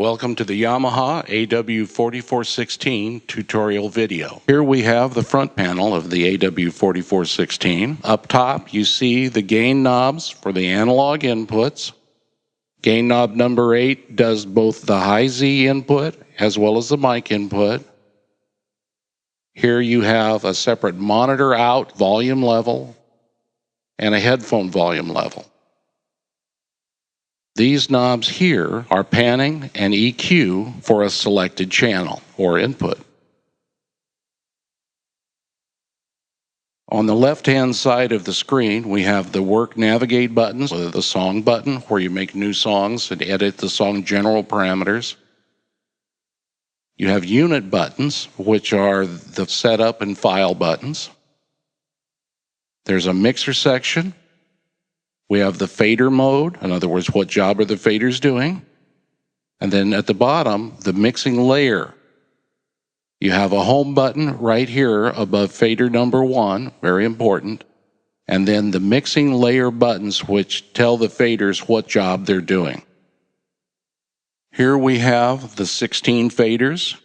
Welcome to the Yamaha aw4416 tutorial video. Here we have the front panel of the aw4416. Up top you see the gain knobs for the analog inputs. Gain knob number 8 does both the high Z input as well as the mic input. Here you have a separate monitor out volume level and a headphone volume level. These knobs here are panning and EQ for a selected channel or input. On the left-hand side of the screen, we have the work navigate buttons, the song button where you make new songs and edit the song general parameters. You have unit buttons, which are the setup and file buttons. There's a mixer section. We have the fader mode, in other words, what job are the faders doing? And then at the bottom, the mixing layer. You have a home button right here above fader number 1, very important. And then the mixing layer buttons which tell the faders what job they're doing. Here we have the 16 faders.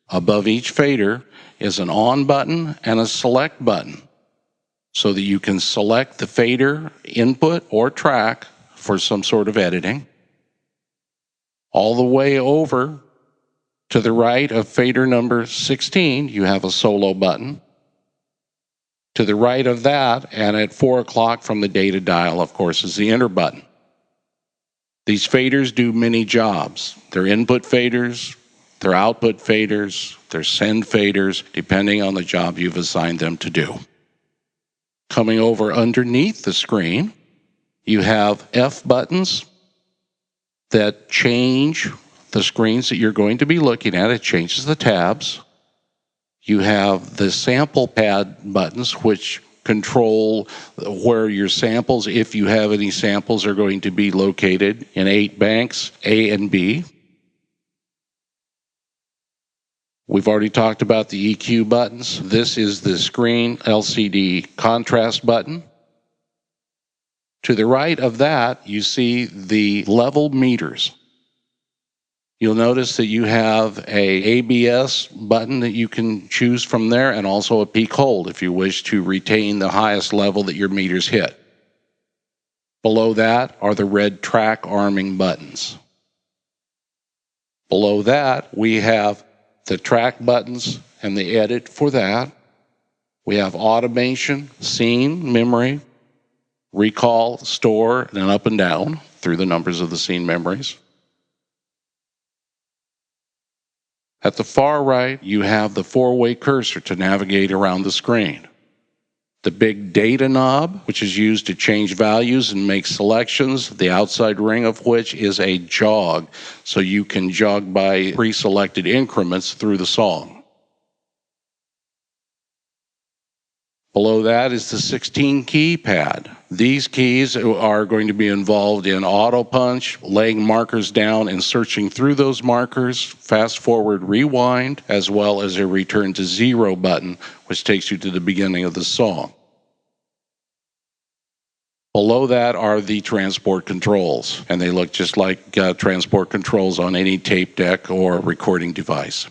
Above each fader is an on button and a select button, so that you can select the fader input or track for some sort of editing. All the way over to the right of fader number 16, you have a solo button. To the right of that, and at 4 o'clock from the data dial, of course, is the enter button. These faders do many jobs. They're input faders, they're output faders, they're send faders, depending on the job you've assigned them to do. Coming over underneath the screen, you have F buttons that change the screens that you're going to be looking at. It changes the tabs. You have the sample pad buttons, which control where your samples, if you have any samples, are going to be located in 8 banks, A and B. We've already talked about the EQ buttons. This is the screen LCD contrast button. To the right of that, you see the level meters. You'll notice that you have an ABS button that you can choose from there, and also a peak hold if you wish to retain the highest level that your meters hit. Below that are the red track arming buttons. Below that, we have the track buttons and the edit for that. We have automation, scene, memory, recall, store, and up and down through the numbers of the scene memories. At the far right, you have the 4-way cursor to navigate around the screen. The big data knob, which is used to change values and make selections, the outside ring of which is a jog, so you can jog by pre-selected increments through the song. Below that is the 16 key pad. These keys are going to be involved in auto punch, laying markers down and searching through those markers, fast forward, rewind, as well as a return to 0 button, which takes you to the beginning of the song. Below that are the transport controls, and they look just like transport controls on any tape deck or recording device.